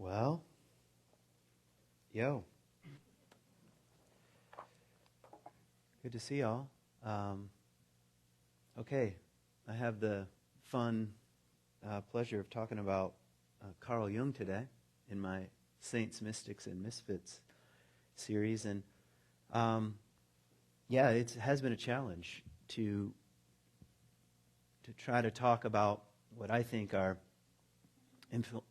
Well, yo. Good to see y'all. Okay, I have the fun pleasure of talking about Carl Jung today in my Saints, Mystics, and Misfits series. And yeah, it has been a challenge to try to talk about what I think are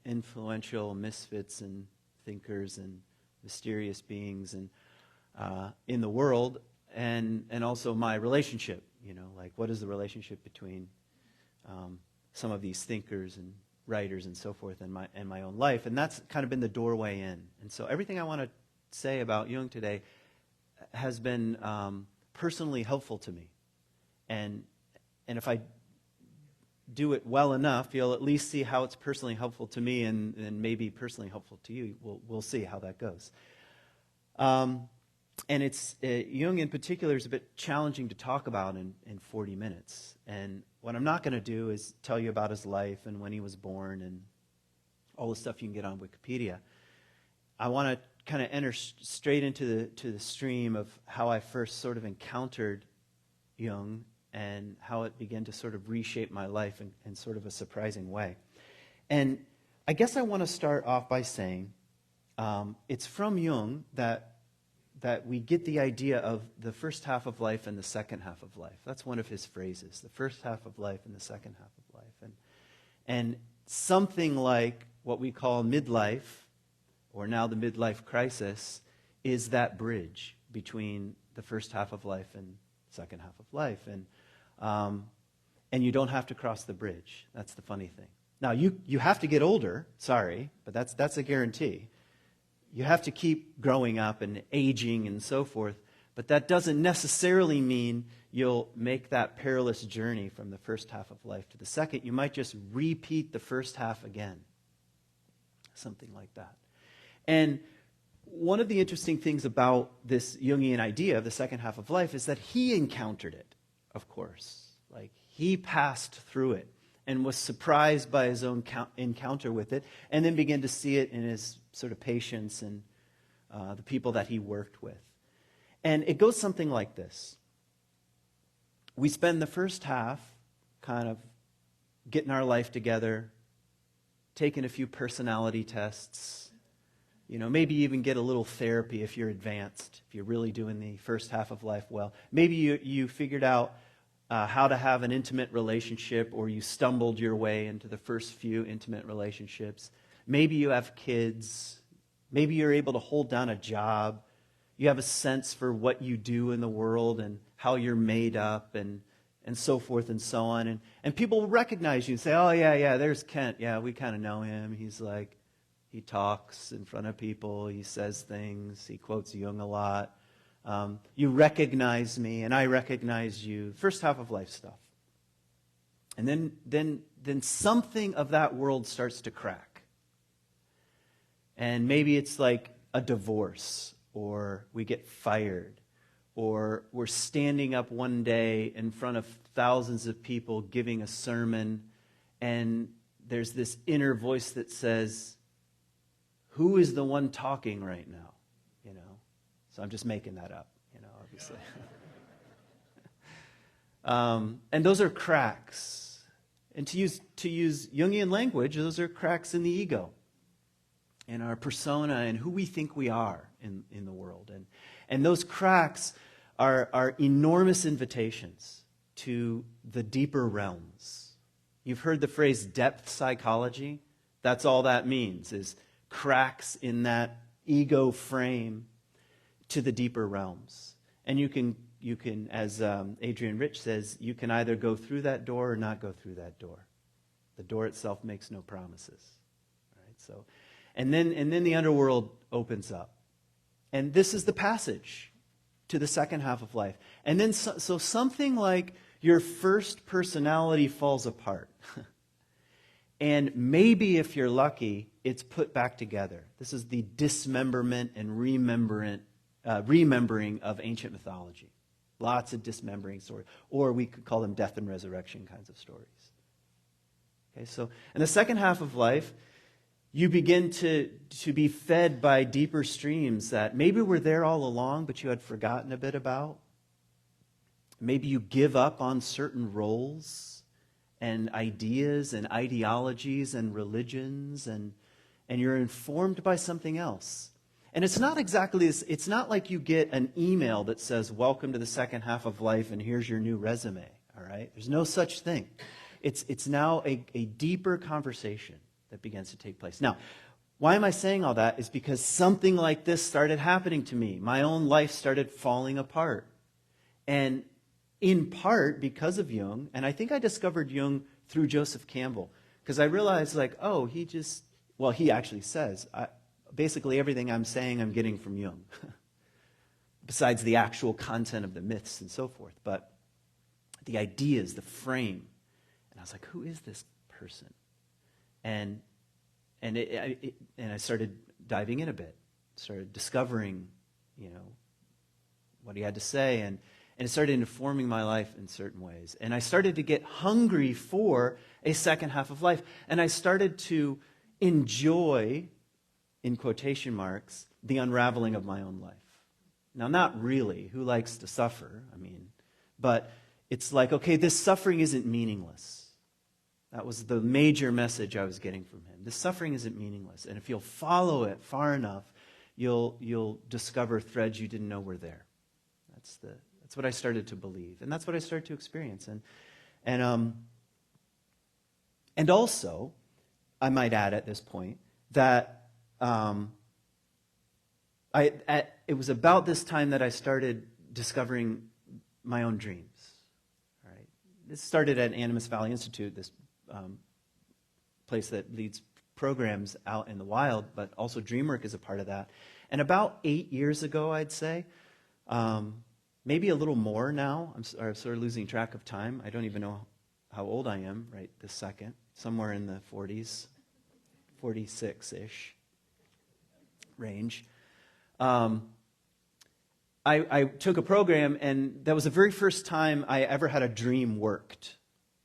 influential misfits and thinkers and mysterious beings and in the world, and also my relationship. You know, like what is the relationship between some of these thinkers and writers and so forth in my own life, and that's kind of been the doorway in. And so everything I want to say about Jung today has been personally helpful to me, and if I do it well enough, you'll at least see how it's personally helpful to me and maybe personally helpful to you. We'll see how that goes. And it's Jung in particular is a bit challenging to talk about in 40 minutes. And what I'm not going to do is tell you about his life and when he was born and all the stuff you can get on Wikipedia. I want to kind of enter straight into the stream of how I first sort of encountered Jung and how it began to sort of reshape my life in sort of a surprising way. And I guess I want to start off by saying it's from Jung that we get the idea of the first half of life and the second half of life. That's one of his phrases, the first half of life and the second half of life. And something like what we call midlife, or now the midlife crisis, is that bridge between the first half of life and second half of life. And you don't have to cross the bridge. That's the funny thing. Now, you have to get older, sorry, but that's a guarantee. You have to keep growing up and aging and so forth, but that doesn't necessarily mean you'll make that perilous journey from the first half of life to the second. You might just repeat the first half again, something like that. And one of the interesting things about this Jungian idea of the second half of life is that he encountered it, of course. Like, he passed through it and was surprised by his own encounter with it, and then began to see it in his sort of patients and the people that he worked with. And it goes something like this. We spend the first half kind of getting our life together, taking a few personality tests, you know, maybe even get a little therapy if you're advanced, if you're really doing the first half of life well. Maybe you figured out how to have an intimate relationship, or you stumbled your way into the first few intimate relationships. Maybe you have kids. Maybe you're able to hold down a job. You have a sense for what you do in the world and how you're made up and so forth and so on. And people will recognize you and say, oh, yeah, there's Kent. Yeah, we kind of know him. He's like, he talks in front of people. He says things. He quotes Jung a lot. You recognize me, and I recognize you. First half of life stuff. And then something of that world starts to crack. And maybe it's like a divorce, or we get fired, or we're standing up one day in front of thousands of people giving a sermon, and there's this inner voice that says, who is the one talking right now? You know? So I'm just making that up, you know, obviously. And those are cracks. And to use Jungian language, those are cracks in the ego, in our persona, and who we think we are in the world. And those cracks are enormous invitations to the deeper realms. You've heard the phrase depth psychology. That's all that means, is cracks in that ego frame to the deeper realms. And you can, as Adrian Rich says, you can either go through that door or not go through that door. The door itself makes no promises. Right? So, and then the underworld opens up. And this is the passage to the second half of life. And then so something like your first personality falls apart. And maybe if you're lucky, it's put back together. This is the dismemberment and remembering of ancient mythology. Lots of dismembering stories. Or we could call them death and resurrection kinds of stories. Okay, so in the second half of life, you begin to be fed by deeper streams that maybe were there all along, but you had forgotten a bit about. Maybe you give up on certain roles and ideas and ideologies and religions, and you're informed by something else. And it's not exactly this, it's not like you get an email that says, welcome to the second half of life and here's your new resume, all right? There's no such thing. It's now a deeper conversation that begins to take place. Now, why am I saying all that? Is because something like this started happening to me. My own life started falling apart. And in part because of Jung, and I think I discovered Jung through Joseph Campbell, because I realized he actually says, basically everything I'm saying I'm getting from Jung, besides the actual content of the myths and so forth. But the ideas, the frame. And I was like, who is this person? And I started diving in a bit, started discovering, what he had to say, and it started informing my life in certain ways. And I started to get hungry for a second half of life. And I started to enjoy, in quotation marks, the unraveling of my own life. Now, not really. Who likes to suffer? But it's like, okay, this suffering isn't meaningless. That was the major message I was getting from him. This suffering isn't meaningless. And if you'll follow it far enough, you'll discover threads you didn't know were there. That's what I started to believe. And that's what I started to experience. And also, I might add at this point, that it was about this time that I started discovering my own dreams. All right? This started at Animas Valley Institute, this place that leads programs out in the wild, but also DreamWork is a part of that. And about 8 years ago, I'd say, maybe a little more now, I'm sort of losing track of time. I don't even know how old I am right this second, somewhere in the 40s, 46-ish range. I took a program, and that was the very first time I ever had a dream worked.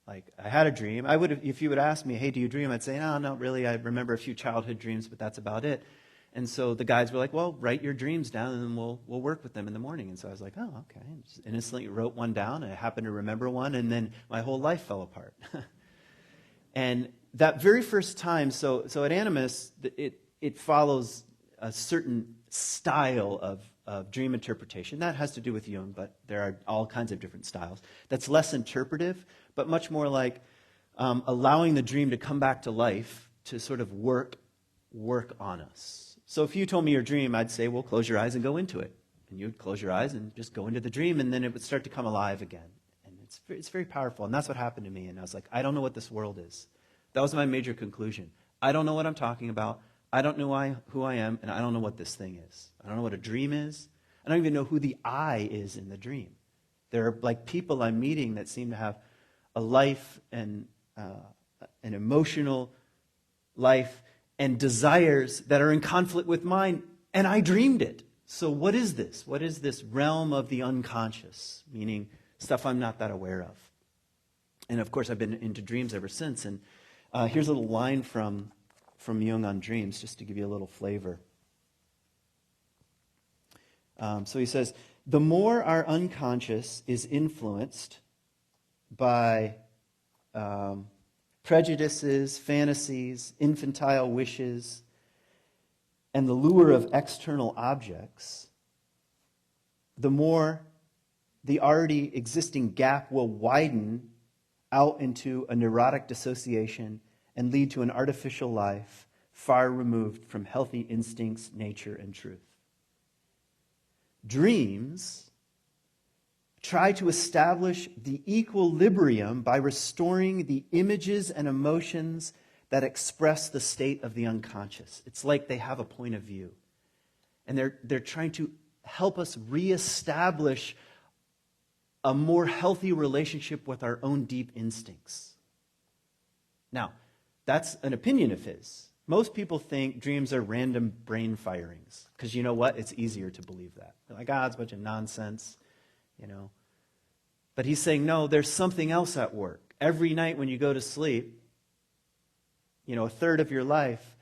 Like, I had a dream. I would have, if you would ask me, hey, do you dream? I'd say, no, not really. I remember a few childhood dreams, but that's about it. And so the guys were like, well, write your dreams down, and then we'll work with them in the morning. And so I was like, oh, okay. And just innocently wrote one down, and I happened to remember one, and then my whole life fell apart. And that very first time, so at Animas, it follows a certain style of dream interpretation. That has to do with Jung, but there are all kinds of different styles. That's less interpretive, but much more like allowing the dream to come back to life, to sort of work on us. So if you told me your dream, I'd say, well, close your eyes and go into it. And you'd close your eyes and just go into the dream, and then it would start to come alive again. And it's very powerful, and that's what happened to me. And I was like, I don't know what this world is. That was my major conclusion. I don't know what I'm talking about. I don't know who I am, and I don't know what this thing is. I don't know what a dream is. I don't even know who the I is in the dream. There are like people I'm meeting that seem to have a life and an emotional life and desires that are in conflict with mine, and I dreamed it. So what is this? What is this realm of the unconscious, meaning stuff I'm not that aware of? And of course, I've been into dreams ever since. And here's a little line from Jung on dreams, just to give you a little flavor. So he says, the more our unconscious is influenced by prejudices, fantasies, infantile wishes, and the lure of external objects, the more the already existing gap will widen out into a neurotic dissociation and lead to an artificial life far removed from healthy instincts, nature, and truth. Dreams try to establish the equilibrium by restoring the images and emotions that express the state of the unconscious. It's like they have a point of view. And they're trying to help us reestablish a more healthy relationship with our own deep instincts. Now, that's an opinion of his. Most people think dreams are random brain firings, because you know what? It's easier to believe that. They're like, it's a bunch of nonsense, But he's saying, no, there's something else at work. Every night when you go to sleep, a third of your life,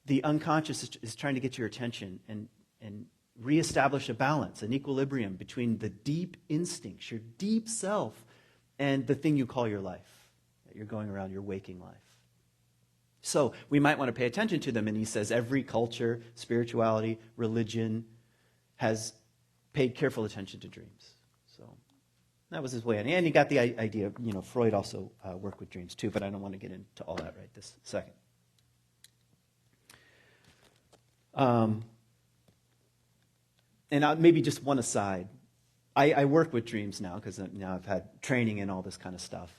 the unconscious is trying to get your attention and reestablish a balance, an equilibrium between the deep instincts, your deep self, and the thing you call your life, that you're going around your waking life. So we might want to pay attention to them. And he says every culture, spirituality, religion has paid careful attention to dreams. So that was his way. And he got the idea, Freud also worked with dreams too, but I don't want to get into all that right this second. And maybe just one aside. I work with dreams now because now I've had training and all this kind of stuff.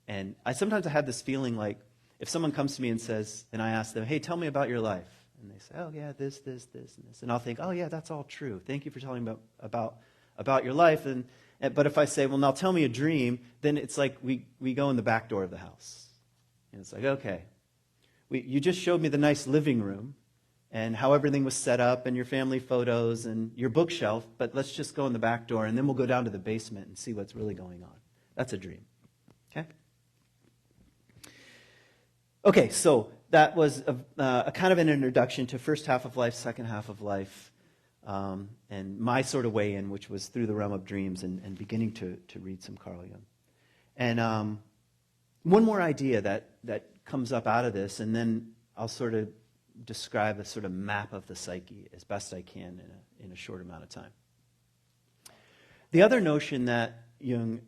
And I sometimes have this feeling like if someone comes to me and says, and I ask them, hey, tell me about your life. And they say, oh, yeah, this, and this. And I'll think, oh, yeah, that's all true. Thank you for telling me about your life. But if I say, well, now tell me a dream, then it's like we go in the back door of the house. And it's like, okay, you just showed me the nice living room and how everything was set up and your family photos and your bookshelf, but let's just go in the back door and then we'll go down to the basement and see what's really going on. That's a dream. Okay? Okay, so that was a kind of an introduction to first half of life, second half of life, and my sort of way in, which was through the realm of dreams and beginning to read some Carl Jung. And one more idea that comes up out of this, and then I'll sort of describe a sort of map of the psyche as best I can in a short amount of time. The other notion that Jung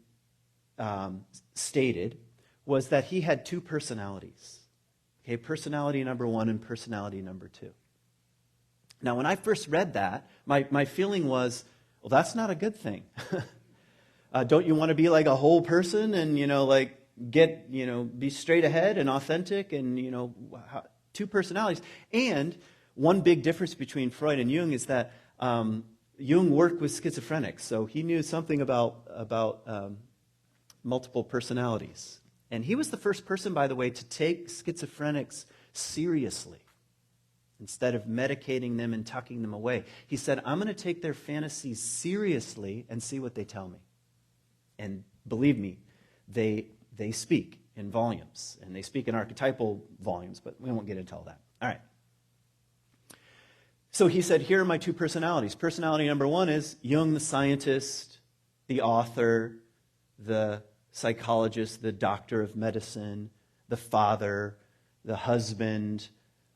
stated was that he had two personalities. Okay, personality number one and personality number two. Now, when I first read that, my feeling was, well, that's not a good thing. Don't you want to be like a whole person and, be straight ahead and authentic and, two personalities? And one big difference between Freud and Jung is that Jung worked with schizophrenics, so he knew something about multiple personalities. And he was the first person, by the way, to take schizophrenics seriously. Instead of medicating them and tucking them away, he said, I'm going to take their fantasies seriously and see what they tell me. And believe me, they speak in volumes, and they speak in archetypal volumes, but we won't get into all that. All right. So he said, here are my two personalities. Personality number one is Jung, the scientist, the author, the psychologist, the doctor of medicine, the father, the husband,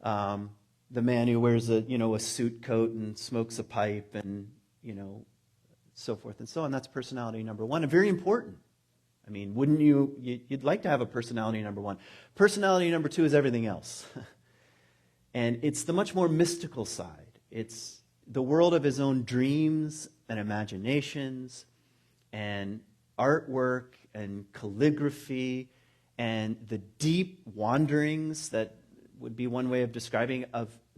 the man who wears a suit coat and smokes a pipe and, so forth and so on. That's personality number one, and very important. I mean, wouldn't you'd like to have a personality number one. Personality number two is everything else. And it's the much more mystical side. It's the world of his own dreams and imaginations and artwork and calligraphy and the deep wanderings that would be one way of describing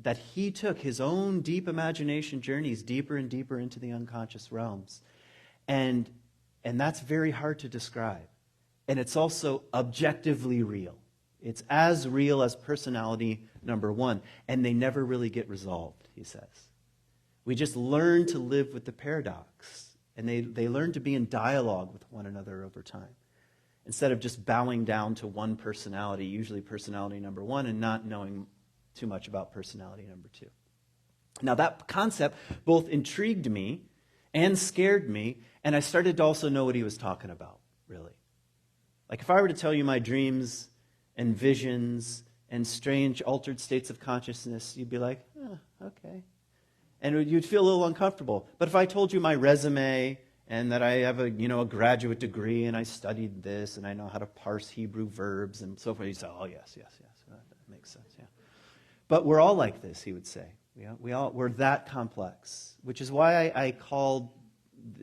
that he took his own deep imagination journeys deeper and deeper into the unconscious realms. And that's very hard to describe. And it's also objectively real. It's as real as personality number one. And they never really get resolved, he says. We just learn to live with the paradox. And they learn to be in dialogue with one another over time. Instead of just bowing down to one personality, usually personality number one, and not knowing too much about personality number two. Now that concept both intrigued me and scared me, and I started to also know what he was talking about, really. Like if I were to tell you my dreams and visions and strange altered states of consciousness, you'd be like, okay. And you'd feel a little uncomfortable. But if I told you my resume and that I have a graduate degree and I studied this and I know how to parse Hebrew verbs and so forth, you'd say, oh, yes, that makes sense, yeah. But we're all like this, he would say. We're that complex, which is why I called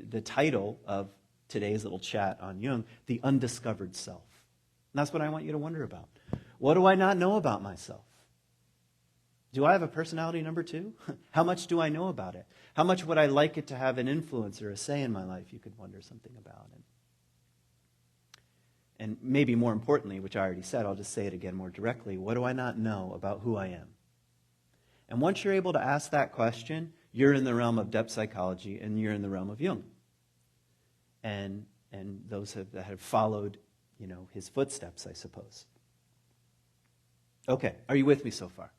the title of today's little chat on Jung, The Undiscovered Self. And that's what I want you to wonder about. What do I not know about myself? Do I have a personality number two? How much do I know about it? How much would I like it to have an influence or a say in my life? You could wonder something about it. And maybe more importantly, which I already said, I'll just say it again more directly, what do I not know about who I am? And once you're able to ask that question, you're in the realm of depth psychology and you're in the realm of Jung. And those that have followed, his footsteps, I suppose. Okay, are you with me so far?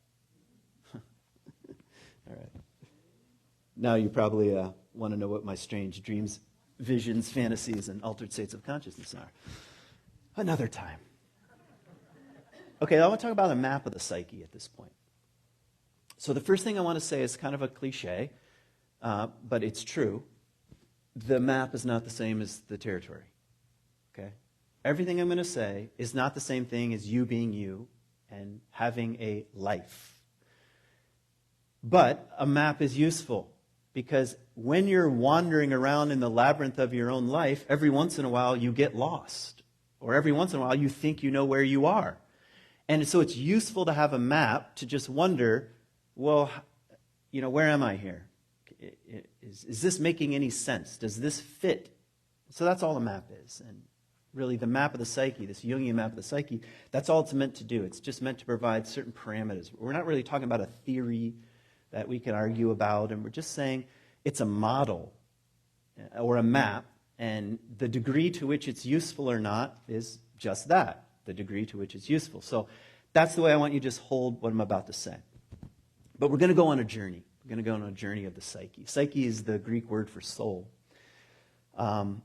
Now you probably want to know what my strange dreams, visions, fantasies, and altered states of consciousness are. Another time. Okay, I want to talk about a map of the psyche at this point. So the first thing I want to say is kind of a cliche, but it's true. The map is not the same as the territory. Okay? Everything I'm going to say is not the same thing as you being you and having a life. But a map is useful because when you're wandering around in the labyrinth of your own life, every once in a while you get lost. Or every once in a while you think you know where you are. And so it's useful to have a map to just wonder, well, where am I here? Is this making any sense? Does this fit? So that's all a map is. And really the map of the psyche, this Jungian map of the psyche, that's all it's meant to do. It's just meant to provide certain parameters. We're not really talking about a theory that we can argue about, and we're just saying it's a model or a map, and the degree to which it's useful or not is just that, the degree to which it's useful. So that's the way I want you to just hold what I'm about to say. But we're going to go on a journey. We're going to go on a journey of the psyche. Psyche is the Greek word for soul. And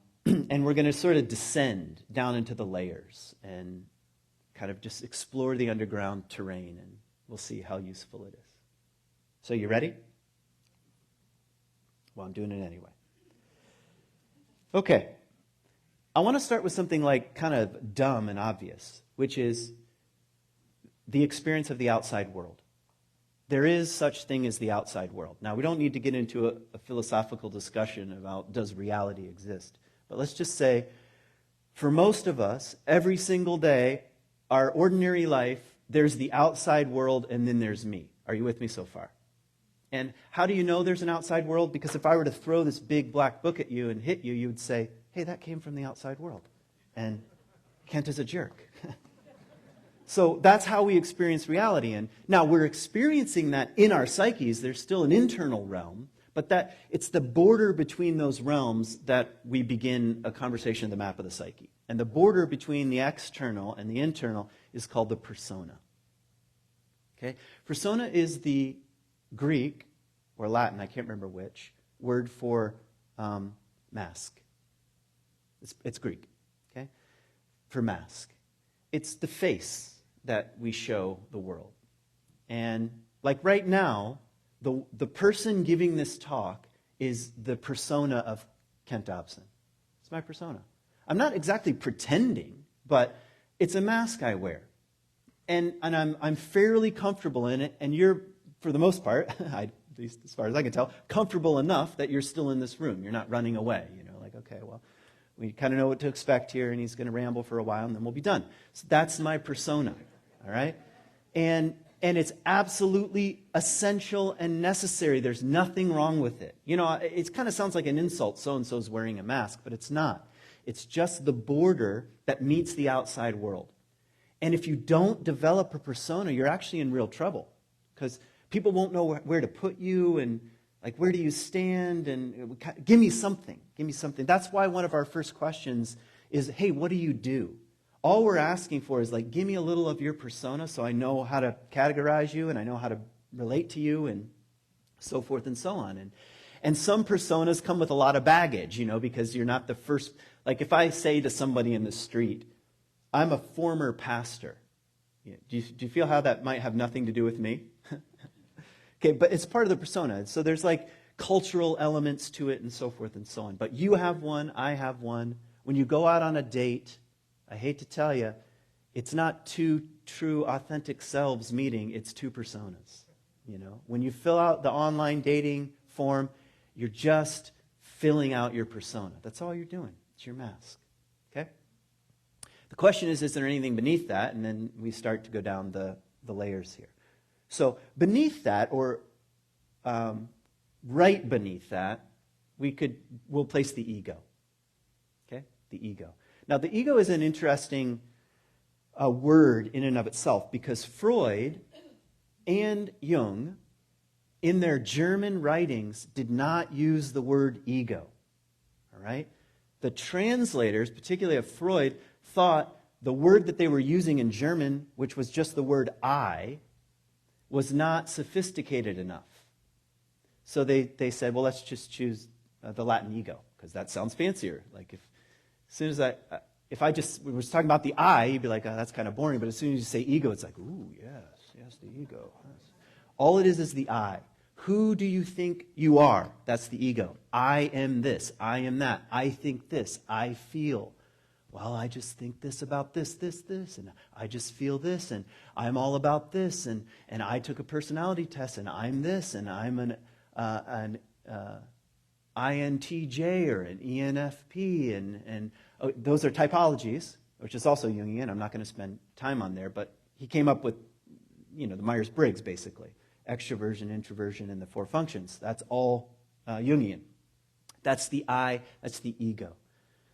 we're going to sort of descend down into the layers and kind of just explore the underground terrain, and we'll see how useful it is. So you ready? Well, I'm doing it anyway. Okay. I want to start with something like kind of dumb and obvious, which is the experience of the outside world. There is such thing as the outside world. Now, we don't need to get into a philosophical discussion about does reality exist. But let's just say, for most of us, every single day, our ordinary life, there's the outside world and then there's me. Are you with me so far? And how do you know there's an outside world? Because if I were to throw this big black book at you and hit you, you would say, hey, that came from the outside world. And Kent is a jerk. So that's how we experience reality. And now we're experiencing that in our psyches. There's still an internal realm, but that it's the border between those realms that we begin a conversation of the map of the psyche. And the border between the external and the internal is called the persona. Okay? Persona is the Greek, or Latin, I can't remember which, word for mask. It's Greek, okay? For mask. It's the face that we show the world. And like right now, the person giving this talk is the persona of Kent Dobson. It's my persona. I'm not exactly pretending, but it's a mask I wear. And I'm fairly comfortable in it, and you're, for the most part, at least as far as I can tell, comfortable enough that you're still in this room. You're not running away. Like, okay, well, we kind of know what to expect here, and he's going to ramble for a while, and then we'll be done. So that's my persona, all right? And it's absolutely essential and necessary. There's nothing wrong with it. It kind of sounds like an insult, so-and-so's wearing a mask, but it's not. It's just the border that meets the outside world. And if you don't develop a persona, you're actually in real trouble, because people won't know where to put you, and like, where do you stand? And give me something. Give me something. That's why one of our first questions is, hey, what do you do? All we're asking for is, like, give me a little of your persona so I know how to categorize you and I know how to relate to you and so forth and so on. And some personas come with a lot of baggage, because you're not the first. Like, if I say to somebody in the street, I'm a former pastor, do you feel how that might have nothing to do with me? Okay, but it's part of the persona. So there's like cultural elements to it and so forth and so on. But you have one, I have one. When you go out on a date, I hate to tell you, it's not two true, authentic selves meeting. It's two personas. When you fill out the online dating form, you're just filling out your persona. That's all you're doing. It's your mask. Okay? The question is there anything beneath that? And then we start to go down the layers here. So beneath that, or right beneath that, we'll place the ego. Okay? The ego. Now, the ego is an interesting word in and of itself, because Freud and Jung, in their German writings, did not use the word ego. All right? The translators, particularly of Freud, thought the word that they were using in German, which was just the word I, was not sophisticated enough. So they said, well, let's just choose the Latin ego, because that sounds fancier. Like as soon as if I just was talking about the I, you'd be like, oh, that's kind of boring. But as soon as you say ego, it's like, ooh, yes, the ego. Yes. All it is the I. Who do you think you are? That's the ego. I am this. I am that. I think this. I feel. Well, I just think this about this, and I just feel this, and I'm all about this, and I took a personality test, and I'm this, and I'm an INTJ or an ENFP, and those are typologies, which is also Jungian. I'm not going to spend time on there, but he came up with, the Myers-Briggs, basically. Extroversion, introversion, and the 4 functions. That's all Jungian. That's the I, that's the ego.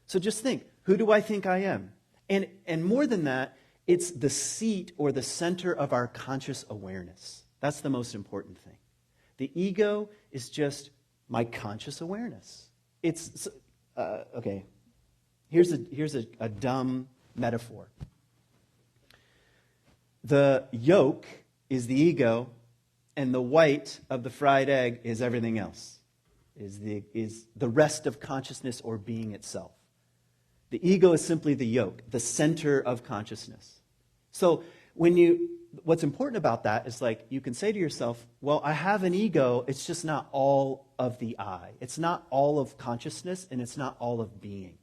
So just think, who do I think I am? And more than that, it's the seat or the center of our conscious awareness. That's the most important thing. The ego is just my conscious awareness. It's, okay, here's a dumb metaphor. The yolk is the ego, and the white of the fried egg is everything else, is the rest of consciousness or being itself. The ego is simply the yolk, the center of consciousness. So what's important about that is like you can say to yourself, well, I have an ego, it's just not all of the I. It's not all of consciousness, and it's not all of being.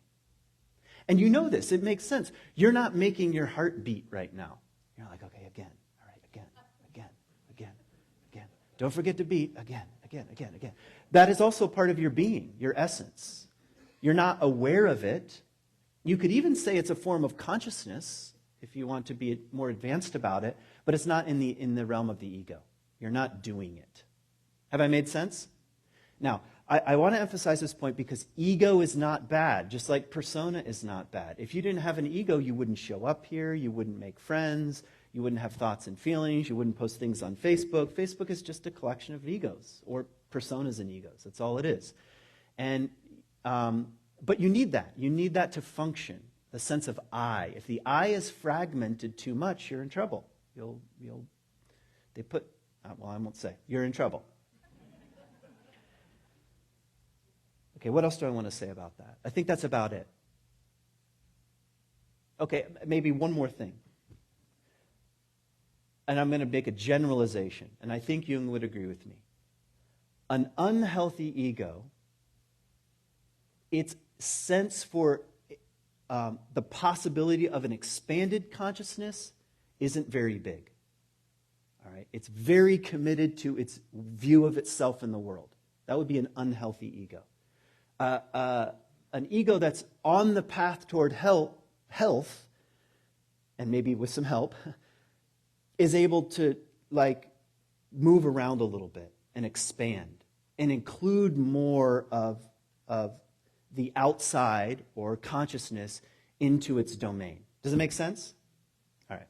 And you know this, it makes sense. You're not making your heart beat right now. You're like, okay, again, all right, again. Don't forget to beat again. That is also part of your being, your essence. You're not aware of it. You could even say it's a form of consciousness if you want to be more advanced about it, but it's not in the realm of the ego. You're not doing it. Have I made sense? Now, I want to emphasize this point because ego is not bad, just like persona is not bad. If you didn't have an ego, you wouldn't show up here, you wouldn't make friends, you wouldn't have thoughts and feelings, you wouldn't post things on Facebook. Facebook is just a collection of egos, or personas and egos. That's all it is. And but you need that. You need that to function, the sense of I. If the I is fragmented too much, you're in trouble. I won't say. You're in trouble. Okay, what else do I want to say about that? I think that's about it. Okay, maybe one more thing. And I'm going to make a generalization, and I think Jung would agree with me. An unhealthy ego, its sense for the possibility of an expanded consciousness isn't very big. All right? It's very committed to its view of itself in the world. That would be an unhealthy ego. An ego that's on the path toward health, and maybe with some help, is able to move around a little bit and expand and include more of the outside or consciousness into its domain. Does it make sense? All right.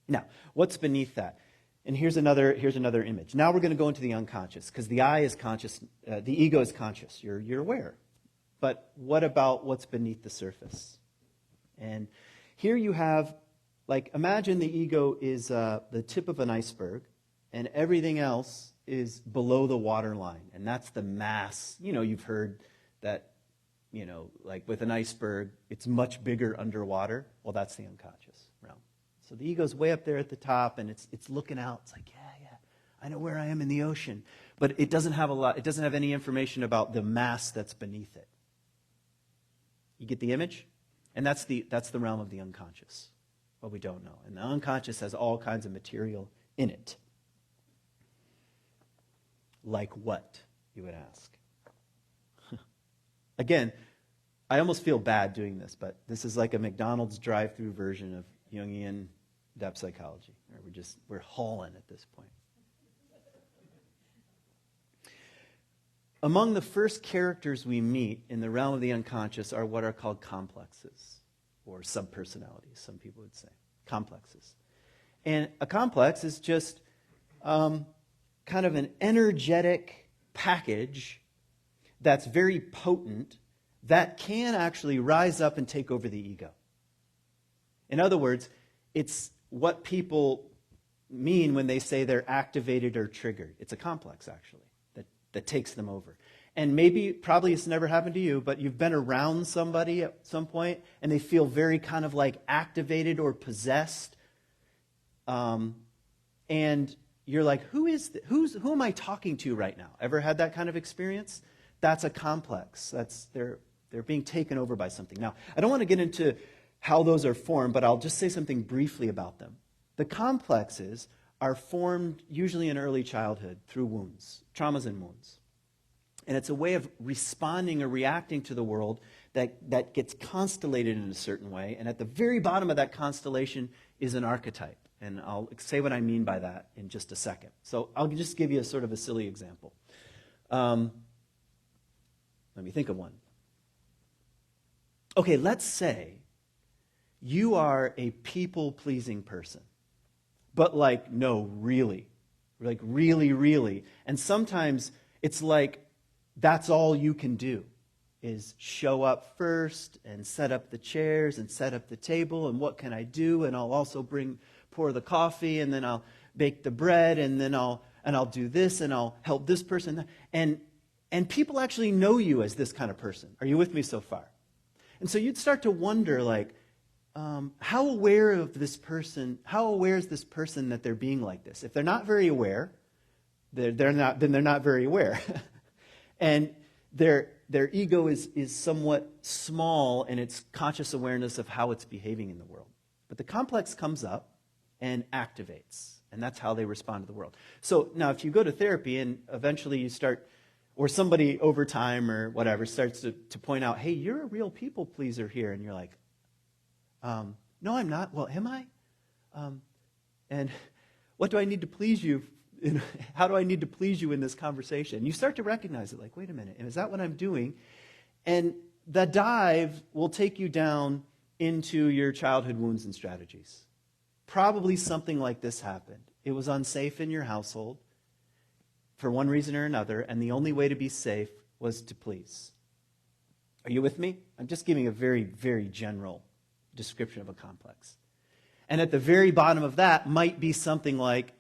Now, what's beneath that? And here's another image. Now we're going to go into the unconscious, because the I is conscious, the ego is conscious. You're aware. But what about what's beneath the surface? And here you have, imagine the ego is the tip of an iceberg, and everything else is below the waterline, and that's the mass. You've heard that, with an iceberg, it's much bigger underwater. Well, that's the unconscious realm. So the ego's way up there at the top, and it's looking out. It's like, yeah, I know where I am in the ocean. But it doesn't have any information about the mass that's beneath it. You get the image? And that's the realm of the unconscious, what we don't know. And the unconscious has all kinds of material in it. Like what, you would ask? Again, I almost feel bad doing this, but this is like a McDonald's drive-through version of Jungian depth psychology. We're hauling at this point. Among the first characters we meet in the realm of the unconscious are what are called complexes, or subpersonalities, some people would say. Complexes. And a complex is just kind of an energetic package that's very potent that can actually rise up and take over the ego. In other words, it's what people mean when they say they're activated or triggered. It's a complex, actually, that takes them over. And probably it's never happened to you, but you've been around somebody at some point, and they feel very kind of like activated or possessed. And you're like, who am I talking to right now? Ever had that kind of experience? That's a complex. They're being taken over by something. Now, I don't want to get into how those are formed, but I'll just say something briefly about them. The complexes are formed usually in early childhood through wounds, traumas and wounds. And it's a way of responding or reacting to the world that gets constellated in a certain way. And at the very bottom of that constellation is an archetype. And I'll say what I mean by that in just a second. So I'll just give you a sort of a silly example. Let me think of one. Okay, let's say you are a people-pleasing person. But really. Really. And sometimes it's like that's all you can do is show up first and set up the chairs and set up the table and what can I do? And I'll also pour the coffee and then I'll bake the bread and then I'll do this and I'll help this person. And people actually know you as this kind of person. Are you with me so far? And so you'd start to wonder how aware is this person that they're being like this? If they're not very aware, then they're not very aware. And their ego is somewhat small in its conscious awareness of how it's behaving in the world. But the complex comes up and activates, and that's how they respond to the world. So now if you go to therapy and eventually you start, or somebody over time or whatever starts to point out, hey, you're a real people pleaser here, and you're like, no, I'm not. Well, am I? And what do I need to please you? How do I need to please you in this conversation? And you start to recognize it, like, wait a minute, is that what I'm doing? And the dive will take you down into your childhood wounds and strategies. Probably something like this happened. It was unsafe in your household for one reason or another, and the only way to be safe was to please. Are you with me? I'm just giving a very, very general description of a complex. And at the very bottom of that might be something like,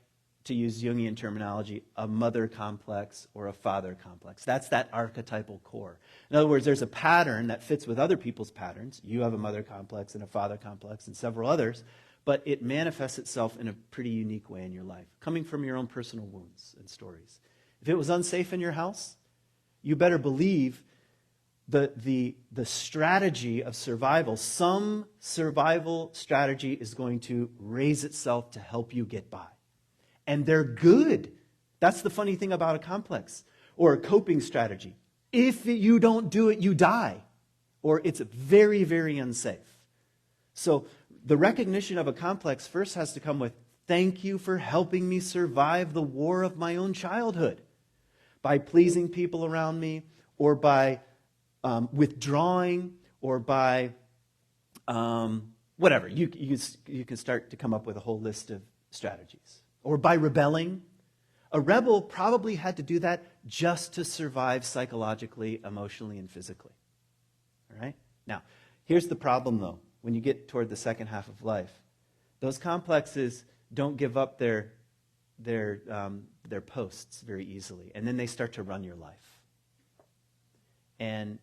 to use Jungian terminology, a mother complex or a father complex. That's that archetypal core. In other words, there's a pattern that fits with other people's patterns. You have a mother complex and a father complex and several others, but it manifests itself in a pretty unique way in your life, coming from your own personal wounds and stories. If it was unsafe in your house, you better believe the strategy of survival, some survival strategy is going to raise itself to help you get by. And they're good. That's the funny thing about a complex or a coping strategy. If you don't do it, you die. Or it's very, very unsafe. So the recognition of a complex first has to come with, thank you for helping me survive the war of my own childhood. By pleasing people around me, or by withdrawing, or by whatever. You can start to come up with a whole list of strategies. Or by rebelling. A rebel probably had to do that just to survive psychologically, emotionally, and physically. All right? Now, here's the problem, though. When you get toward the second half of life, those complexes don't give up their posts very easily. And then they start to run your life. And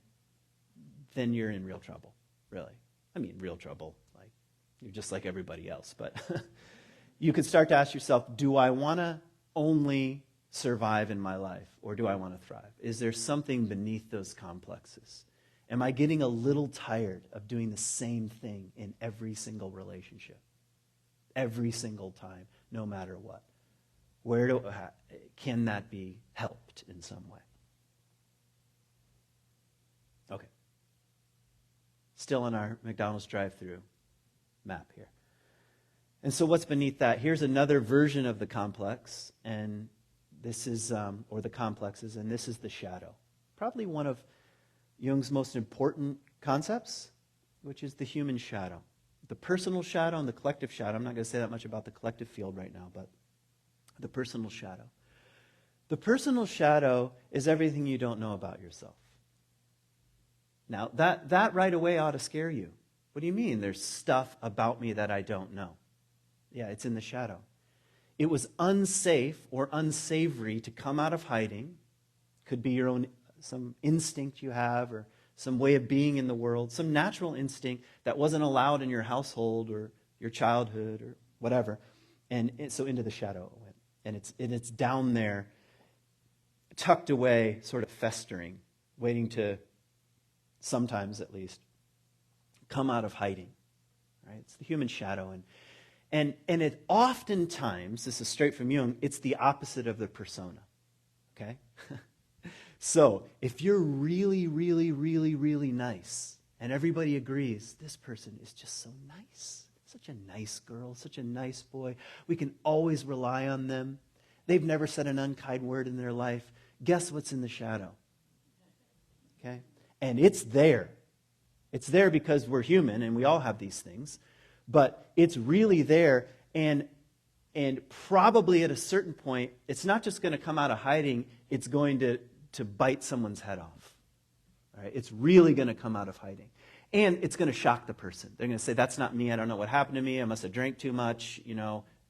then you're in real trouble, really. I mean, real trouble. Like, you're just like everybody else. But you could start to ask yourself, do I want to only survive in my life, or do I want to thrive? Is there something beneath those complexes? Am I getting a little tired of doing the same thing in every single relationship? Every single time, no matter what? Can that be helped in some way? Okay. Still on our McDonald's drive-thru map here. And so what's beneath that? Here's another version of the complex, and this is, or the complexes, and this is the shadow. Probably one of Jung's most important concepts, which is the human shadow. The personal shadow and the collective shadow. I'm not going to say that much about the collective field right now, but the personal shadow. The personal shadow is everything you don't know about yourself. Now, that right away ought to scare you. What do you mean there's stuff about me that I don't know? Yeah, it's in the shadow. it was unsafe or unsavory to come out of hiding. Could be your own, some instinct you have, or some way of being in the world, some natural instinct that wasn't allowed in your household or your childhood or whatever. And so into the shadow it went. And it's down there, tucked away, sort of festering, waiting to, sometimes at least, come out of hiding. Right? It's the human shadow. And it oftentimes, this is straight from Jung, it's the opposite of the persona. Okay? So, if you're really, really, really, really nice, and everybody agrees, this person is just so nice, such a nice girl, such a nice boy, we can always rely on them, they've never said an unkind word in their life, guess what's in the shadow? Okay? And it's there. It's there because we're human, and we all have these things, but it's really there, and probably at a certain point, it's not just going to come out of hiding, it's going to bite someone's head off. All right? It's really going to come out of hiding. And it's going to shock the person. They're going to say, that's not me. I don't know what happened to me. I must have drank too much.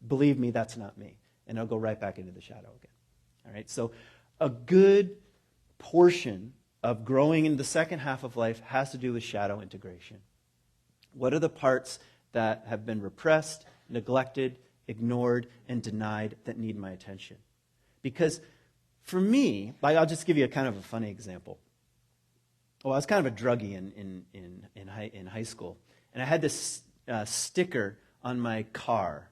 Believe me, that's not me. And they'll go right back into the shadow again. All right? So a good portion of growing in the second half of life has to do with shadow integration. What are the parts that have been repressed, neglected, ignored, and denied that need my attention? Because for me, I'll just give you a kind of a funny example. Well, I was kind of a druggie in high school, and I had this sticker on my car,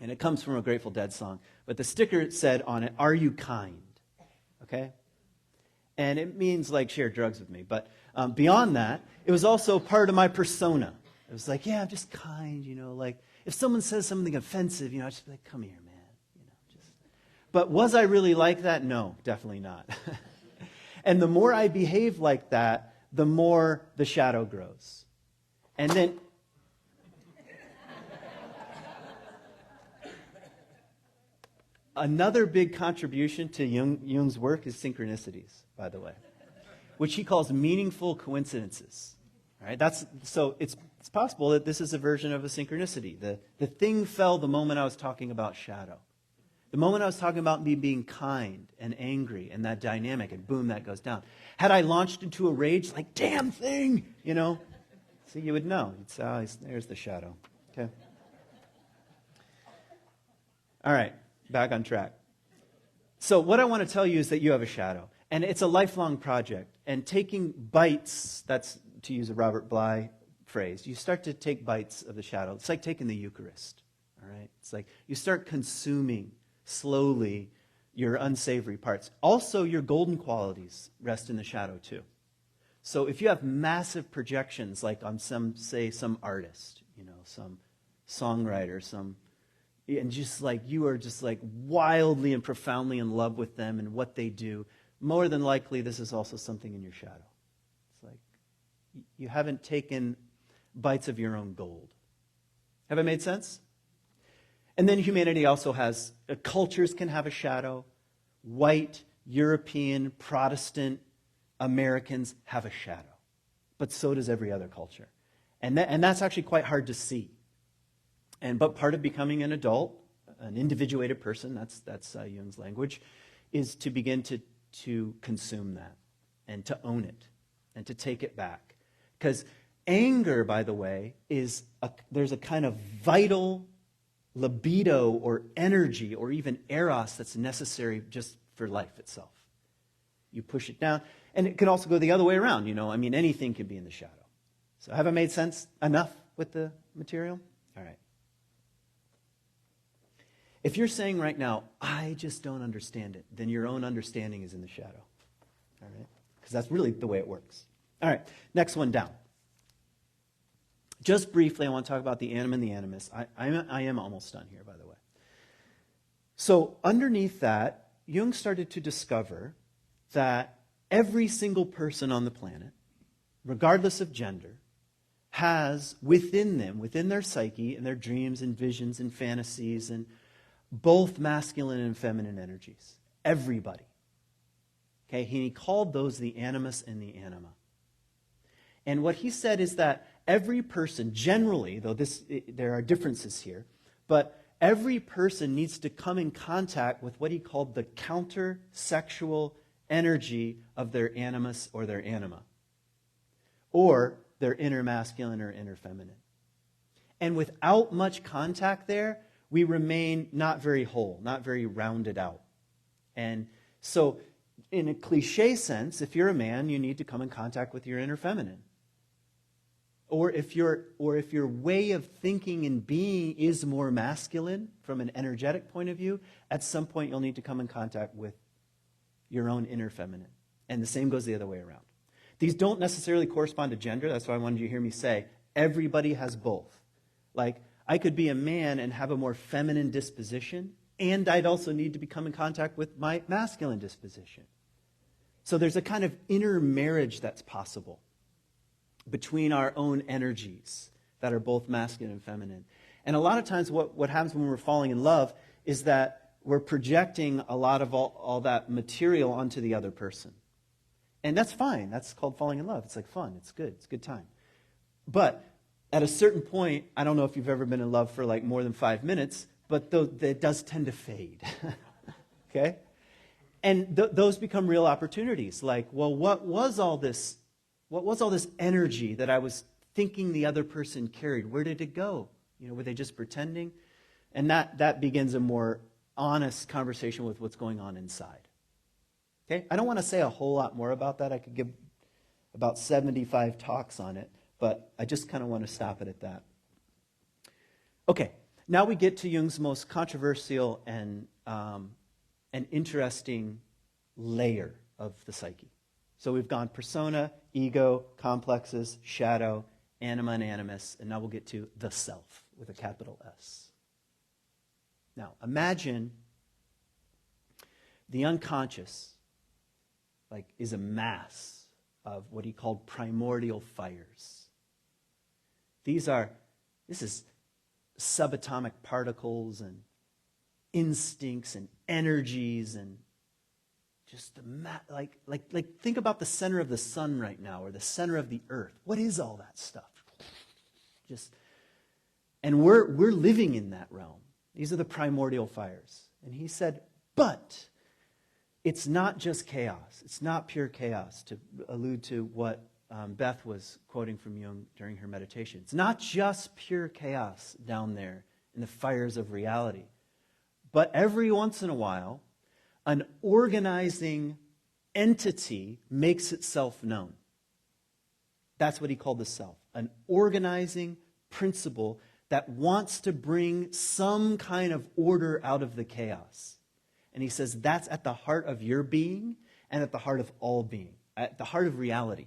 and it comes from a Grateful Dead song, but the sticker said on it, "Are you kind?" Okay? And it means, like, share drugs with me, but beyond that, it was also part of my persona. It was like, yeah, I'm just kind, like, if someone says something offensive, I just be like, come here, man. But was I really like that? No, definitely not. And the more I behave like that, the more the shadow grows. And then, another big contribution to Jung's work is synchronicities, by the way, which he calls meaningful coincidences. All right? So it's possible that this is a version of a synchronicity. The thing fell the moment I was talking about shadow. The moment I was talking about me being kind and angry and that dynamic, and boom, that goes down. Had I launched into a rage, like, damn thing, see, you would know. You'd say, oh, there's the shadow. Okay. All right, back on track. So what I want to tell you is that you have a shadow, and it's a lifelong project. And taking bites, that's, to use a Robert Bly phrase, you start to take bites of the shadow. It's like taking the Eucharist, all right? It's like you start consuming slowly your unsavory parts. Also, your golden qualities rest in the shadow too. So if you have massive projections, like on some artist, some songwriter, and just like you are just like wildly and profoundly in love with them and what they do, more than likely this is also something in your shadow. It's like you haven't taken bites of your own gold. Have I made sense? And then humanity also has, cultures can have a shadow. White, European, Protestant Americans have a shadow. But so does every other culture. And that's actually quite hard to see. But part of becoming an adult, an individuated person, that's Jung's language, is to begin to consume that and to own it and to take it back. Because anger, by the way, there's a kind of vital libido or energy or even eros that's necessary just for life itself. You push it down. And it can also go the other way around, anything can be in the shadow. So have I made sense enough with the material? All right. If you're saying right now, I just don't understand it, then your own understanding is in the shadow. All right? Because that's really the way it works. All right, next one down. Just briefly, I want to talk about the animum and the animus. I am almost done here, by the way. So underneath that, Jung started to discover that every single person on the planet, regardless of gender, has within them, within their psyche and their dreams and visions and fantasies, and both masculine and feminine energies. Everybody. Okay, he called those the animus and the anima. And what he said is that every person, generally, though there are differences here, but every person needs to come in contact with what he called the counter-sexual energy of their animus or their anima, or their inner masculine or inner feminine. And without much contact there, we remain not very whole, not very rounded out. And so, in a cliche sense, if you're a man, you need to come in contact with your inner feminine. Or if your way of thinking and being is more masculine from an energetic point of view, at some point you'll need to come in contact with your own inner feminine. And the same goes the other way around. These don't necessarily correspond to gender. That's why I wanted you to hear me say, everybody has both. Like, I could be a man and have a more feminine disposition, and I'd also need to come in contact with my masculine disposition. So there's a kind of inner marriage that's possible between our own energies that are both masculine and feminine. And a lot of times what happens when we're falling in love is that we're projecting a lot of all that material onto the other person. And that's fine. That's called falling in love. It's like fun. It's good. It's a good time. But at a certain point, I don't know if you've ever been in love for like more than 5 minutes, but it does tend to fade. Okay? And those become real opportunities. Like, well, what was all this energy that I was thinking the other person carried? Where did it go? Were they just pretending? And that begins a more honest conversation with what's going on inside. Okay? I don't want to say a whole lot more about that. I could give about 75 talks on it, but I just kind of want to stop it at that. Okay, now we get to Jung's most controversial and interesting layer of the psyche. So we've gone persona, ego, complexes, shadow, anima and animus, and now we'll get to the self with a capital S. Now, imagine the unconscious is a mass of what he called primordial fires. This is subatomic particles and instincts and energies and just think about the center of the sun right now or the center of the earth. What is all that stuff? And we're living in that realm. These are the primordial fires. And he said, but it's not just chaos. It's not pure chaos, to allude to what Beth was quoting from Jung during her meditation. It's not just pure chaos down there in the fires of reality. But every once in a while, an organizing entity makes itself known. That's what he called the self. An organizing principle that wants to bring some kind of order out of the chaos. And he says that's at the heart of your being and at the heart of all being, at the heart of reality.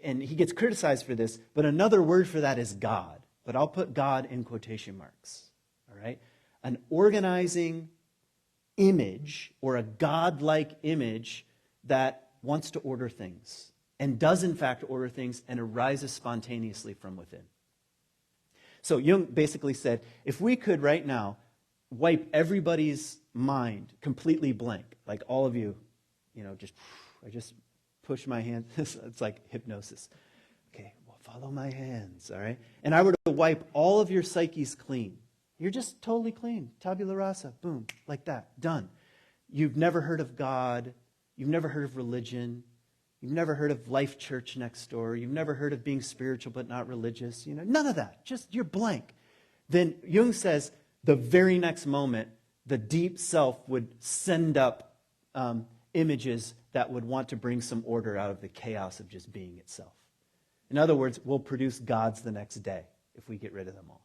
And he gets criticized for this, but another word for that is God. But I'll put God in quotation marks. All right? An organizing image or a God-like image that wants to order things and does in fact order things and arises spontaneously from within. So Jung basically said, if we could right now wipe everybody's mind completely blank, like all of you, I just push my hand. It's like hypnosis. Okay, well, follow my hands, all right? And I were to wipe all of your psyches clean. You're just totally clean. Tabula rasa, boom, like that, done. You've never heard of God. You've never heard of religion. You've never heard of Life Church next door. You've never heard of being spiritual but not religious. None of that. Just you're blank. Then Jung says the very next moment, the deep self would send up images that would want to bring some order out of the chaos of just being itself. In other words, we'll produce gods the next day if we get rid of them all.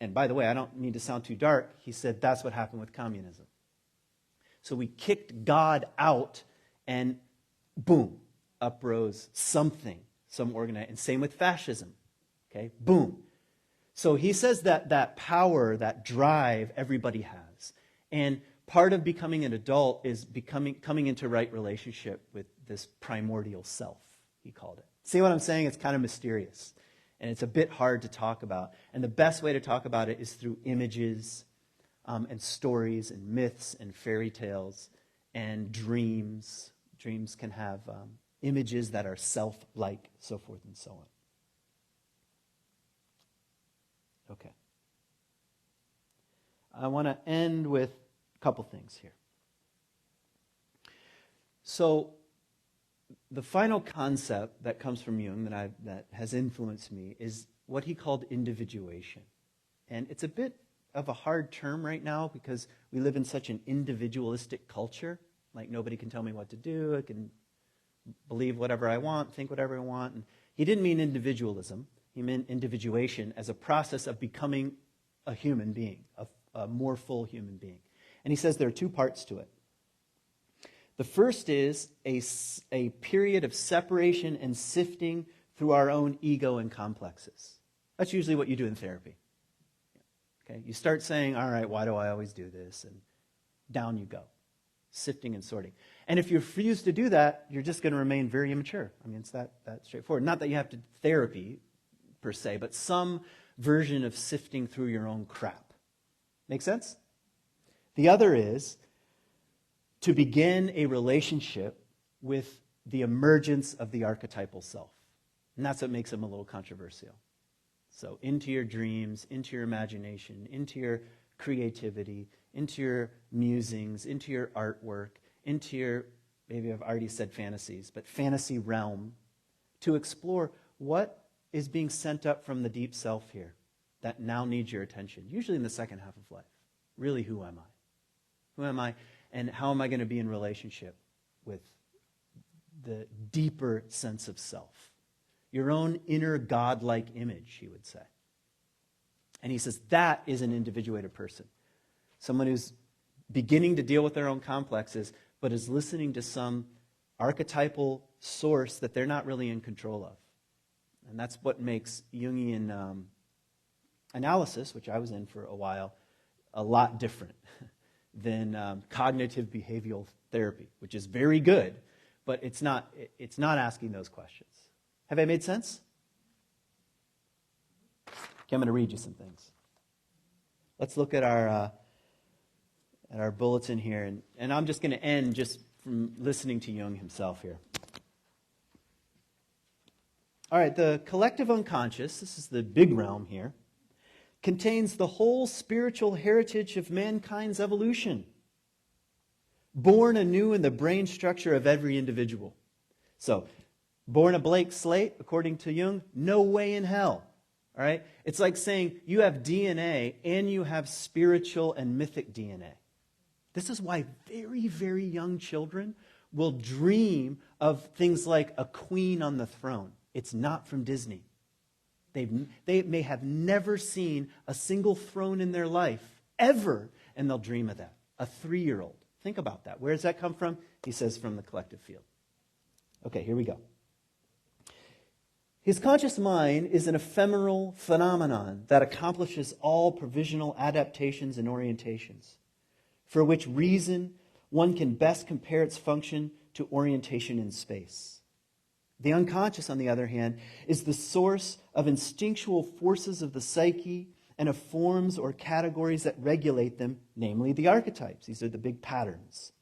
And by the way, I don't need to sound too dark. He said that's what happened with communism. So we kicked God out and boom, uprose something, some organized. And same with fascism. Okay, boom. So he says that power, that drive, everybody has. And part of becoming an adult is coming into right relationship with this primordial self, he called it. See what I'm saying? It's kind of mysterious. And it's a bit hard to talk about. And the best way to talk about it is through images and stories and myths and fairy tales and dreams. Dreams can have images that are self-like, so forth and so on. Okay. I want to end with a couple things here. So, the final concept that comes from Jung that has influenced me is what he called individuation. And it's a bit of a hard term right now because we live in such an individualistic culture. Like, nobody can tell me what to do. I can believe whatever I want, think whatever I want. And he didn't mean individualism. He meant individuation as a process of becoming a human being, a more full human being. And he says there are two parts to it. The first is a period of separation and sifting through our own ego and complexes. That's usually what you do in therapy. Okay? You start saying, all right, why do I always do this? And down you go, sifting and sorting. And if you refuse to do that, you're just going to remain very immature. I mean, it's that straightforward. Not that you have to therapy, per se, but some version of sifting through your own crap. Make sense? The other is to begin a relationship with the emergence of the archetypal self. And that's what makes him a little controversial. So into your dreams, into your imagination, into your creativity, into your musings, into your artwork, into your, maybe I've already said fantasies, but fantasy realm, to explore what is being sent up from the deep self here that now needs your attention, usually in the second half of life. Really, who am I? Who am I? And how am I going to be in relationship with the deeper sense of self? Your own inner godlike image, he would say. And he says that is an individuated person. Someone who's beginning to deal with their own complexes, but is listening to some archetypal source that they're not really in control of. And that's what makes Jungian analysis, which I was in for a while, a lot different than cognitive behavioral therapy, which is very good, but it's not asking those questions. Have I made sense? Okay, I'm going to read you some things. Let's look at our bulletin here, and I'm just going to end just from listening to Jung himself here. All right, the collective unconscious, this is the big realm here, contains the whole spiritual heritage of mankind's evolution, born anew in the brain structure of every individual. So, born a blank slate, according to Jung, no way in hell. All right? It's like saying you have DNA and you have spiritual and mythic DNA. This is why very, very young children will dream of things like a queen on the throne. It's not from Disney. They may have never seen a single throne in their life, ever, and they'll dream of that. A 3-year-old. Think about that. Where does that come from? He says from the collective field. Okay, here we go. His conscious mind is an ephemeral phenomenon that accomplishes all provisional adaptations and orientations, for which reason one can best compare its function to orientation in space. The unconscious, on the other hand, is the source of instinctual forces of the psyche and of forms or categories that regulate them, namely the archetypes. These are the big patterns.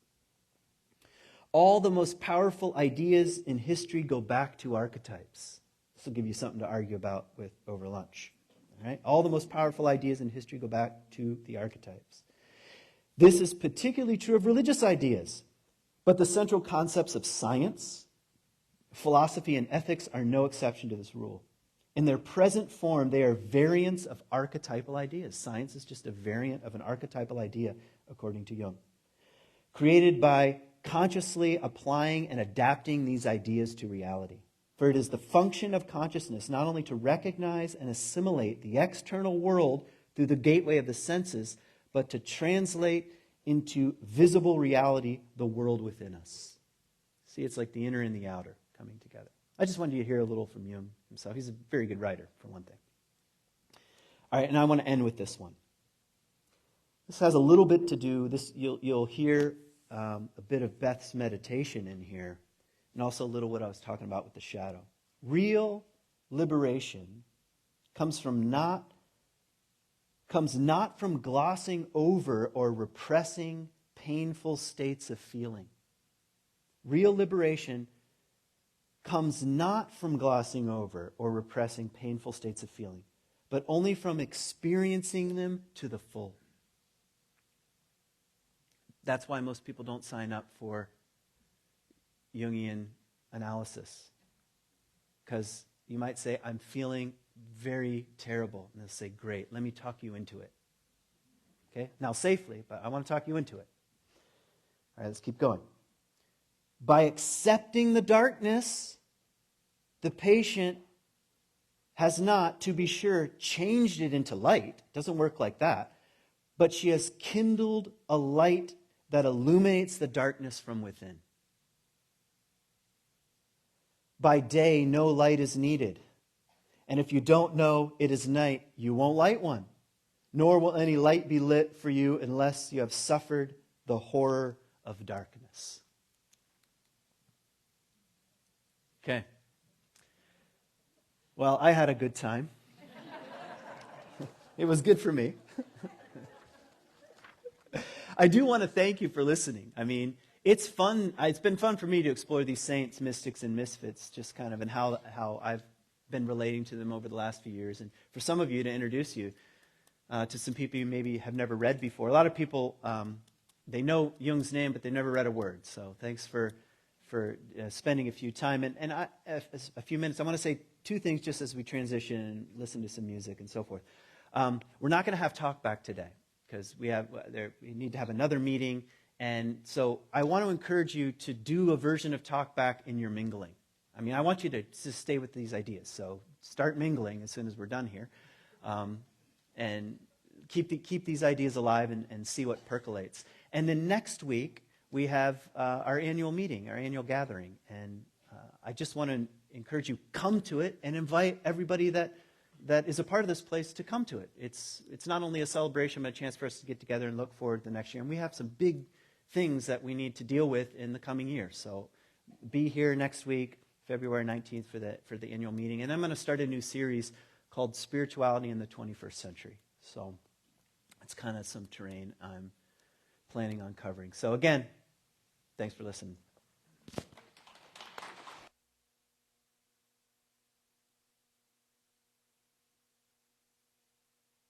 All the most powerful ideas in history go back to archetypes. This will give you something to argue about with over lunch. All right? All the most powerful ideas in history go back to the archetypes. This is particularly true of religious ideas, but the central concepts of science, philosophy, and ethics are no exception to this rule. In their present form, they are variants of archetypal ideas. Science is just a variant of an archetypal idea, according to Jung, created by consciously applying and adapting these ideas to reality. For it is the function of consciousness not only to recognize and assimilate the external world through the gateway of the senses, but to translate into visible reality the world within us. See, it's like the inner and the outer coming together. I just wanted you to hear a little from Jung himself. He's a very good writer, for one thing. All right, and I want to end with this one. This has a little bit to do, you'll hear a bit of Beth's meditation in here, and also a little what I was talking about with the shadow. Real liberation comes not from glossing over or repressing painful states of feeling. Real liberation comes not from glossing over or repressing painful states of feeling, but only from experiencing them to the full. That's why most people don't sign up for Jungian analysis. Because you might say, I'm feeling very terrible. And they'll say, great, let me talk you into it. Okay? Now safely, but I want to talk you into it. All right, let's keep going. By accepting the darkness, the patient has not, to be sure, changed it into light. It doesn't work like that. But she has kindled a light that illuminates the darkness from within. By day, no light is needed. And if you don't know it is night, you won't light one. Nor will any light be lit for you unless you have suffered the horror of darkness. Okay. Well, I had a good time. It was good for me. I do want to thank you for listening. I mean, it's fun. It's been fun for me to explore these saints, mystics, and misfits, just kind of, and how I've been relating to them over the last few years. And for some of you, to introduce you to some people you maybe have never read before. A lot of people, they know Jung's name, but they've never read a word. So thanks for spending a few minutes. I want to say two things just as we transition and listen to some music and so forth. We're not going to have talk back today because we need to have another meeting. And so I want to encourage you to do a version of talk back in your mingling. I mean, I want you to just stay with these ideas. So start mingling as soon as we're done here. And keep these ideas alive and see what percolates. And then next week, we have our annual meeting, our annual gathering. And I just want to encourage you, come to it and invite everybody that is a part of this place to come to it. It's not only a celebration, but a chance for us to get together and look forward to the next year. And we have some big things that we need to deal with in the coming year. So be here next week, February 19th, for the annual meeting. And I'm going to start a new series called Spirituality in the 21st Century. So it's kind of some terrain I'm planning on covering. So again, thanks for listening.